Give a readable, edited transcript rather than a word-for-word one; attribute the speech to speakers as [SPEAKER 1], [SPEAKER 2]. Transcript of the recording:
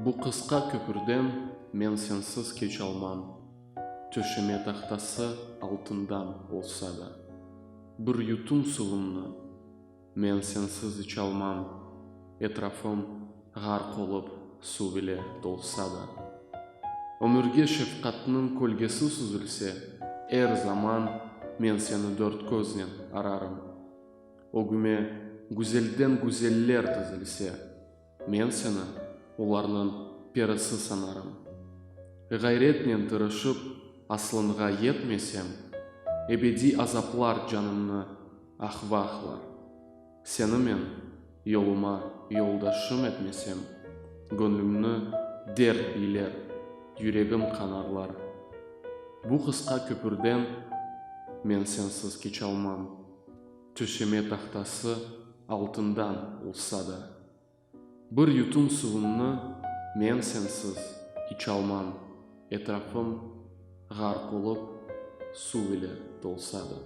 [SPEAKER 1] Бұл қысқа көпірден мен сенсіз кеш алмам. Төшіме тақтасы алтындан болса да. Бір ютум суымны мен сенсіз іч алмам. Etrafım ғарқ болып су біле толса да. Өмірге шефқатының көлгесі сүзілсе, әр заман мен сені дөрт көзнен арарым. Огüme güzelден güzeller тізілсе, мен сені оларның перісі санарым. Ғайретнен тырышып, аслынға етмесем, ebedi азаплар жанымны ахвахлар. Сені мен yoluma yoldaşım etmesem, gönlümnü dert biler, yüreğim kanarlar. Bu қысқа köpürden men sensiz keç almam. Төшіме тақтасы алтындан olsa da. Bir yutum suwunny men sensiz iç almam. Etrafım gark olup su ile dolsa da.